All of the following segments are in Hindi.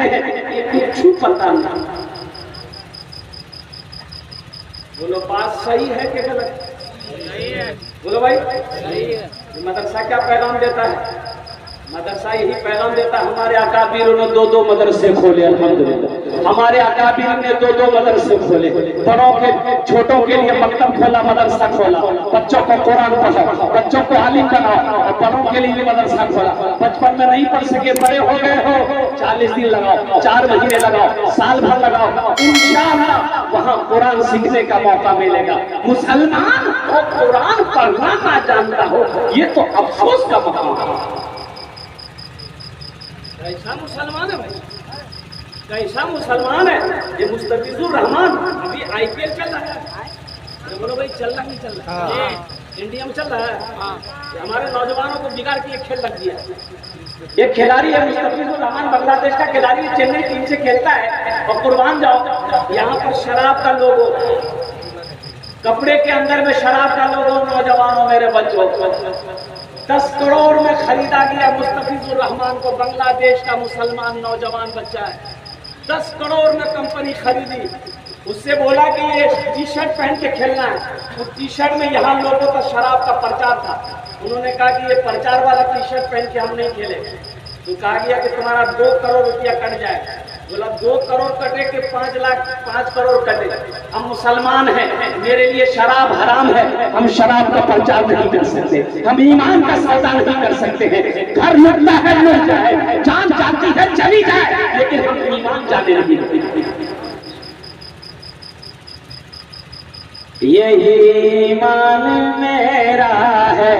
कितने हैं ये कुछ पता नहीं। बोलो बात सही है कि गलत? सही है। बोलो भाई सही है। मदरसा क्या पैगाम देता है? मदरसा यही पैगाम देता है। हमारे अकाबीरों ने 2-2 मदरसे खोले, अल्हम्दुलिल्लाह। हमारे अकाबीर ने 2-2 मदरसे खोले। बड़ों के छोटों के लिए मकतब खोला, मदरसा खोला, बच्चों को कुरान पढ़ाओ, बच्चों को आलिम बनाओ, और बड़ों के लिए भी मदरसा खोला। बचपन में नहीं पढ़ सके, बड़े हो गए हो, 40 दिन लगाओ, 4 महीने लगाओ, साल भर लगाओ, इंशाअल्लाह वहां कुरान सीखने का मौका मिलेगा। मुसलमान को कुरान पढ़ना ना जानता हो, ये तो अफसोस का मकाम है। कैसा मुसलमान है भाई, कैसा मुसलमान है ये मुस्तफिजुर रहमान। अभी IPL चल रहा है, तो बोलो भाई चल रहा नहीं चल रहा? इंडिया में चल रहा है। हमारे नौजवानों को बिगाड़ के खेल लग दिया। ये खिलाड़ी है मुस्तफिजुर रहमान, बांग्लादेश का खिलाड़ी, चेन्नई टीम से खेलता है। और कुर्बान जाओ, यहाँ पर शराब का लोगो, कपड़े के अंदर में शराब का लोगो, नौजवानों मेरे बच्चों 10 करोड़ में खरीदा गया मुस्तफिजुर रहमान को। बांग्लादेश का मुसलमान नौजवान बच्चा है, 10 करोड़ में कंपनी खरीदी। उससे बोला कि ये टी-शर्ट पहन के खेलना है। उस टी-शर्ट में यहाँ लोगों का शराब का प्रचार था। उन्होंने कहा कि ये प्रचार वाला टी-शर्ट पहन के हम नहीं खेलेंगे। तो कहा गया कि तुम्हारा 2 करोड़ रुपया कट जाएगा। बोला 2 करोड़ कटे कि 5 करोड़ कटे? हम मुसलमान हैं, मेरे लिए शराब हराम है, हम शराब का प्रचार नहीं कर सकते, हम ईमान का सौदा नहीं कर सकते हैं। घर लुटता है लुट जाए, जान जाती है चली जाए, लेकिन हम ईमान जाने नहीं देते। यही ईमान मेरा है,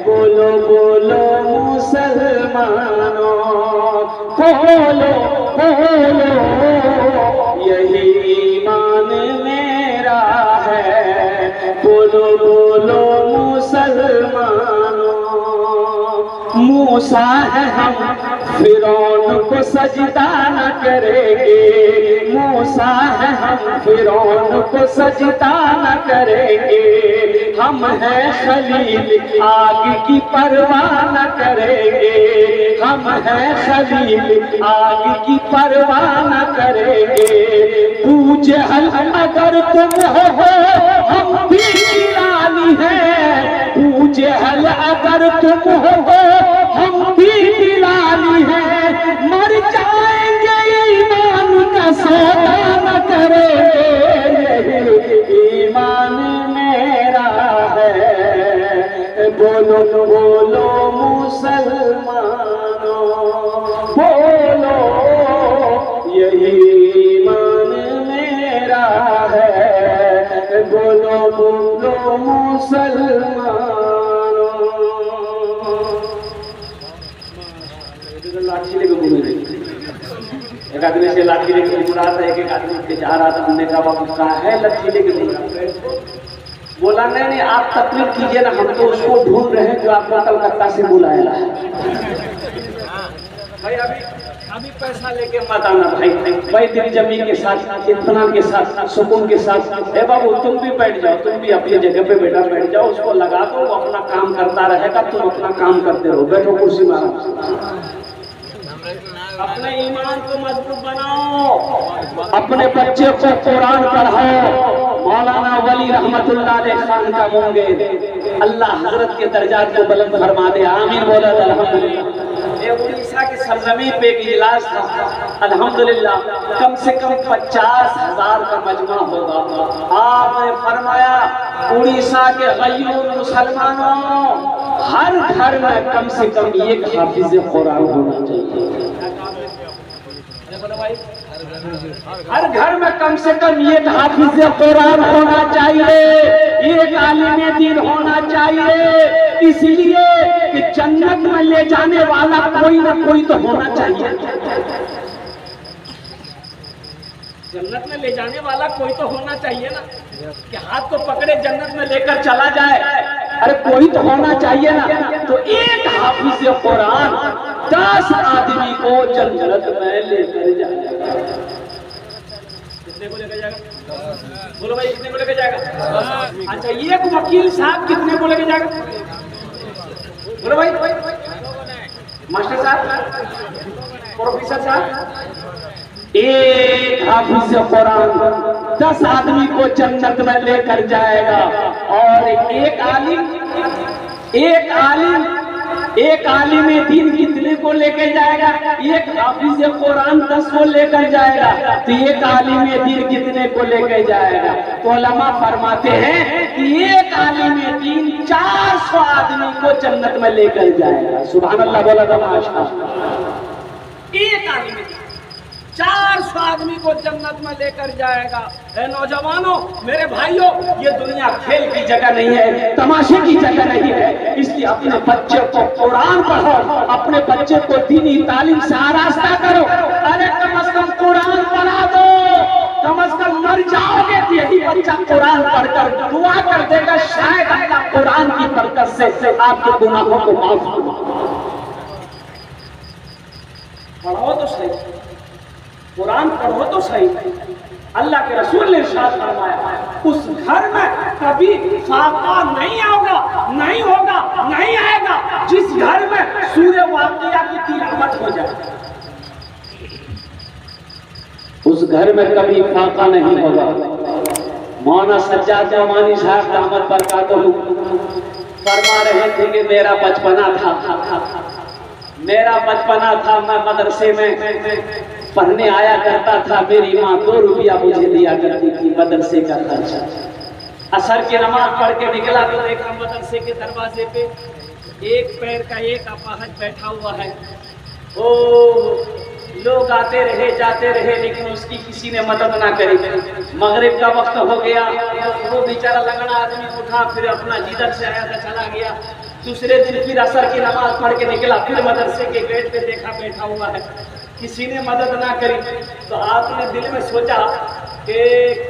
बोलो बोलो मुसलमानों, बोलो बोलो यही ईमान मेरा है, बोलो बोलो मुसलमानों। मूसा है हम फिरौन को सजदा न करेंगे, मूसा है हम फिरौन को सजदा न करेंगे। हम हैं खलील आग की परवाह न करेंगे, हम हैं खलील आग की परवाह न करेंगे। पूजे हल अगर तुम हो हम भी लाली हैं, पूजे हल अगर तुम हो हम भी लाली हैं। मर जाएंगे ईमान का सौदा न करेंगे, ईमान मेरा है, बोलो बोलो मुसलमानों, बोलो यही ईमान मेरा है, बोलो बोलो मुसलमानों। लाठी लेके घूम रही, एक आदमी से लाठी लेके घूम रहा था, एक आदमी के जा रहा था। हमने कहा बाबू कहा है लाठी लेके घूम रहा? बोला नहीं आप तकलीफ कीजिए ना, हम तो उसको ढूंढ रहे हैं जो आपको कलकत्ता से बुलाया है। भाई अभी पैसा लेके मत आना भाई, दिल जमीन के साथ, इत्मीनान के साथ, सुकून के साथ। ए बाबू तुम भी बैठ जाओ, तुम भी अपनी जगह पे बेटा बैठ जाओ, उसको लगा दो, वो अपना काम करता रहेगा, तुम अपना काम करते रहो। बैठो कुर्सी में आराम। अपने ईमान को मजबूत बनाओ, अपने बच्चे को कुरान पढ़ाओ। मौलाना वली रहमतुल्लाह अलैह खान का मुंगेर, अल्लाह हजरत के दर्जात को बुलंद फरमा दे, आमीन बोला अल्हम्दुलिल्लाह। ये उड़ीसा की सरजमीन पे एक इजलास था, अल्हम्दुलिल्लाह कम से कम 50,000 का मजमा होगा। आपने फरमाया उड़ीसा के गरीब मुसलमानों, हर घर में कम से कम एक हाफिज कुरान होना चाहिए। हर घर में कम से कम एक हाफिज कुरान होना चाहिए, एक आलिम दीन होना चाहिए। इसलिए कि जन्नत में ले जाने वाला कोई ना कोई तो होना चाहिए। जन्नत में ले जाने वाला कोई तो होना चाहिए ना, कि हाथ को पकड़े जन्नत में लेकर चला जाए। अरे कोई तो होना चाहिए ना। तो एक हाफिज कुरान 10 आदमी को जन्नत में लेकर जाएगा। कितने को लेकर जाएगा? बोलो भाई कितने को लेकर जाएगा? अच्छा एक वकील साहब कितने को लेकर जाएगा? बोलो भाई मास्टर साहब प्रोफेसर साहब, एक हाफिज कुरान 10 आदमी को जन्नत में लेकर जाएगा, और एक आलिम दीन कितने को लेकर जाएगा? एक हाफिज कुरान 10 को लेकर जाएगा, तो एक आलिम दीन कितने को लेकर जाएगा? तो उलमा फरमाते हैं कि एक आलिम दीन 400 आदमी को जन्नत में लेकर जाएगा। सुभान अल्लाह बोला था माशाअल्लाह। एक आलिम 400 आदमी को जन्नत में लेकर जाएगा। नौजवानों, मेरे भाइयों, ये दुनिया खेल की जगह नहीं है, तमाशे की जगह नहीं है। इसलिए अपने बच्चे को कुरान पढ़ो, अपने बच्चे को दीनी तालीम से आरास्ता करो। अरे कम से कम कुरान पढ़ा दो, कम से कम मर जाओगे तो यही बच्चा कुरान पढ़कर दुआ कर देगा, शायद अल्लाह कुरान की बरकत से आपके गुनाहों को माफ करेगा। पढ़ो तो सही, कुरान पढ़ो तो सही। अल्लाह के रसूल ने इरशाद फरमाया, उस घर में कभी फाका नहीं होगा, नहीं आएगा जिस घर में सूरह वाक़िया की तिलावत हो जाए। उस घर में कभी फाका नहीं होगा। मौलाना सज्जाद अमानी साहब रहमत बरकातहू फरमा रहे थे कि मेरा बचपना था, मैं मदरसे में पढ़ने आया करता था, मेरी माँ 2 रुपया मुझे दिया करती थी मदरसे का खर्चा। असर की नमाज पढ़ के निकला तो देखा मदरसे के दरवाजे पे एक पैर का एक अपाहज बैठा हुआ है। ओ लोग आते रहे जाते रहे, लेकिन उसकी किसी ने मदद ना करी। मगरिब का वक्त हो गया, वो बेचारा लगना आदमी उठा, फिर अपना जिधर से आया था चला गया। दूसरे दिन फिर असर की नमाज पढ़ के निकला, फिर मदरसे के गेट पे देखा बैठा हुआ है, किसी ने मदद ना करी। तो आपने दिल में सोचा कि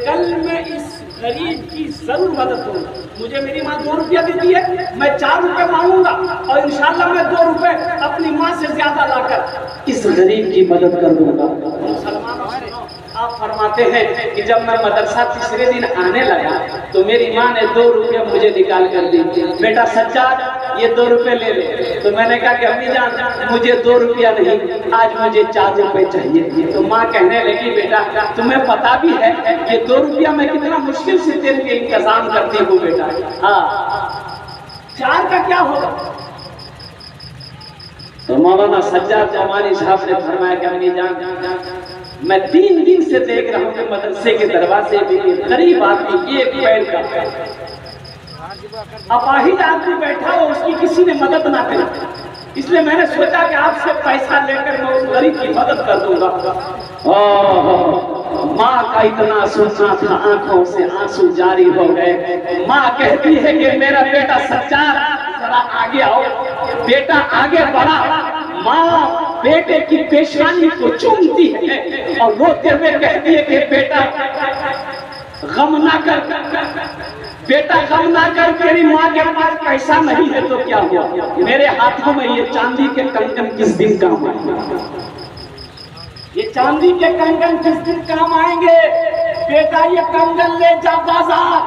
कल मैं इस गरीब की जरूर मदद करूंगा। मुझे मेरी माँ 2 रुपया देती है, मैं 4 रुपये मांगूंगा और इंशाल्लाह मैं 2 रुपये अपनी माँ से ज्यादा लाकर इस गरीब की मदद कर दूंगा। मुसलमानों, आप फरमाते हैं कि जब मैं मदरसा तीसरे दिन आने लगा तो मेरी माँ ने 2 रुपये मुझे निकाल कर दी। बेटा सज्जाद, ये 2 रुपये ले ले। तो मैंने कहा कि अम्मी जान, मुझे 2 रुपया नहीं, आज मुझे 4 रुपये चाहिए। तो माँ कहने लगी, बेटा तुम्हें पता भी है कि 2 रुपया मैं कितना मुश्किल से तेल के इंतजाम करती हूँ बेटा। हाँ, 4 का क्या होगा? तो मौलाना सज्जाद अमानी साहब ने फरमाया कि अम्मी जान, मैं 3 दिन से देख रहा हूँ कि मदरसे के दरवाजे पे गरीब आदमी एक पैर का अपाहिज आदमी बैठा हो, उसकी किसी ने मदद ना करी। इसलिए मैंने सोचा कि आपसे पैसा लेकर मैं उस गरीब की मदद कर दूंगा। माँ का इतना सोचना था, आंखों से आंसू जारी हो गए। माँ कहती है कि मेरा बेटा सज्जाद जरा आगे आओ। बेटा आगे बढ़ा, माँ बेटे की पेशानी को चूमती है और रोते हुए कहती है कि बेटा गम ना कर, बेटा गम ना कर, तेरी माँ के पास पैसा नहीं है तो क्या हुआ, मेरे हाथों में ये चांदी के कंगन किस दिन काम आएंगे, ये चांदी के कंगन किस दिन काम आएंगे। बेटा ये कंगन ले जा बाजार,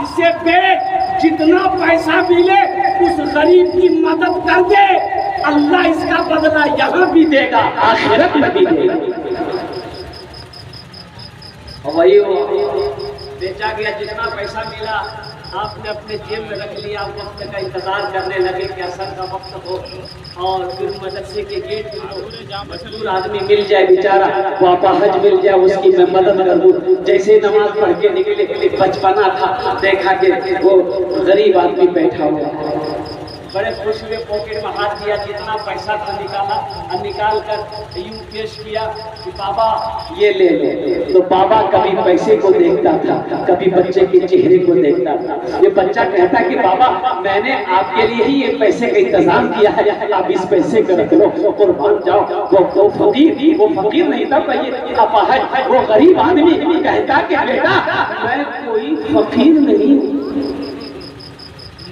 इसे बेच, जितना पैसा मिले उस गरीब की मदद कर दे, अल्लाह इसका बदला यहाँ भी देगा, आखिरत में भी देगा। वही बेचा गया, जितना पैसा मिला आपने अपने जेब में रख लिया। वक्त का इंतजार करने लगे कि असर का वक्त हो, और फिर मदरसे के गेट पर मजदूर आदमी मिल जाए, बेचारा वापा हज मिल जाए, उसकी मैं मदद कर दूं। जैसे नमाज पढ़ के निकले, बचपना था, देखा कि वो गरीब आदमी बैठा हुआ, बड़े खुश हुए, पॉकेट में हाथ दिया, जितना पैसा था निकाला और निकाल कर यूं पेश किया कि बाबा ये ले लो। तो बाबा कभी पैसे को देखता था, कभी बच्चे के चेहरे को देखता था। ये बच्चा कहता कि बाबा मैंने आपके लिए ही ये पैसे का इंतजाम किया है, आप इस पैसे को रख लो, कुर्बान जाओ। वो फकीर नहीं था, ये अपाहज, वो गरीब आदमी कहता कि बेटा मैं कोई फकीर नहीं हूँ,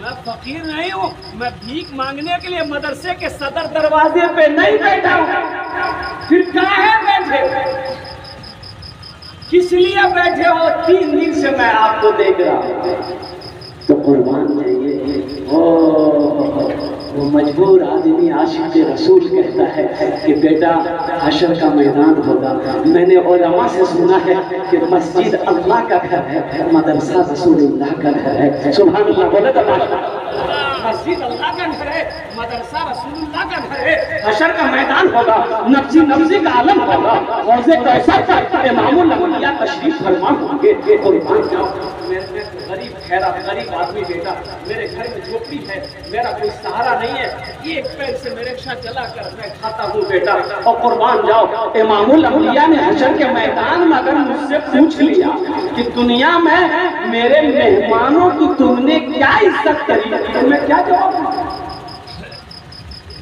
मैं फकीर नहीं हूँ, मैं भीख मांगने के लिए मदरसे के सदर दरवाजे पे नहीं बैठा हूँ। फिर काहे बैठे, किस लिए बैठे हो? 3 दिन से मैं आपको देख रहा हूँ, तो कुर्बान चाहिए। वो मजबूर आदमी आशिक रसूल कहता है कि बेटा हशर का मैदान होगा। मैंने उलमा से सुना है कि मस्जिद अल्लाह का घर है, मदरसा रसूलुल्लाह का घर है। सुभान अल्लाह बोले तो मस्जिद अल्लाह का घर है, मदरसा रसूलुल्लाह का घर है। हशर का मैदान होगा, नफ्सी नफ्सी का आलम होगा। हौज़े कौसर पर इमामुल अंबिया तशरीफ फरमा होंगे। कुर्बान जाओ, मैं गरीब खैरात गरीब आदमी बेटा, मेरे घर में झोपड़ी है, मेरा कोई सहारा नहीं है, एक पैर से मेरे रिक्शा चला कर मैं खाता हूँ बेटा। और कुर्बान जाओ, इमामुल अंबिया ने हशर के मैदान में अगर मुझसे पूछ लिया कि दुनिया में मेरे मेहमानों की तुमने क्या इज्जत करी, तो मैं क्या जवाब दूं?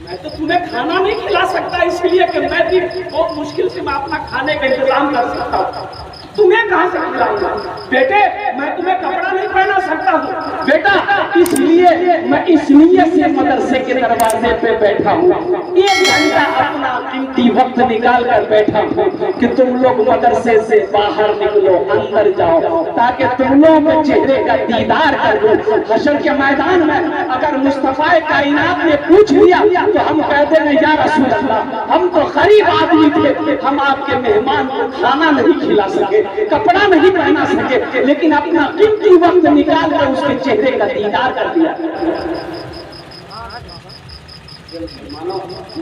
मैं तो तुम्हें खाना नहीं खिला सकता, इसलिए कि मैं भी बहुत मुश्किल से मैं अपना खाने का इंतजाम कर सकता हूँ। तुम्हें कहां से खिलाऊंगा? बेटे मैं तुम्हें कपड़ा नहीं पहना सकता हूँ बेटा, इसलिए मैं इसलिए से मदरसे के दरवाजे पे बैठा हूँ, 1 घंटा अपना कीमती वक्त निकाल कर बैठा हूँ कि तुम लोग मदरसे से बाहर निकलो, अंदर जाओ, ताकि तुम लोग के चेहरे का दीदार कर लो। हशर के मैदान में अगर मुस्तफा कायनात ने पूछ लिया तो हम कहते हैं या रसूल अल्लाह, हम तो गरीब आदमी थे, हम आपके मेहमान को खाना नहीं खिला सके, कपड़ा नहीं पहना सके, लेकिन अपना कीमती वक्त निकाल कर उसके चेहरे का दीदार कर दिया।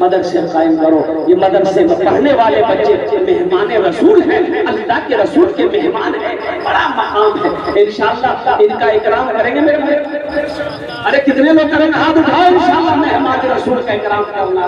मदरसे कायम करो, ये मदरसे में पढ़ने वाले बच्चे मेहमान रसूल हैं, अल्लाह के रसूल के मेहमान हैं, बड़ा मकाम है। इंशाअल्लाह इनका इकराम करेंगे मेरे भाई। अरे कितने लोग करेंगे? हाथ उठाओ। इंशाअल्लाह मेहमान रसूल का इकराम करना।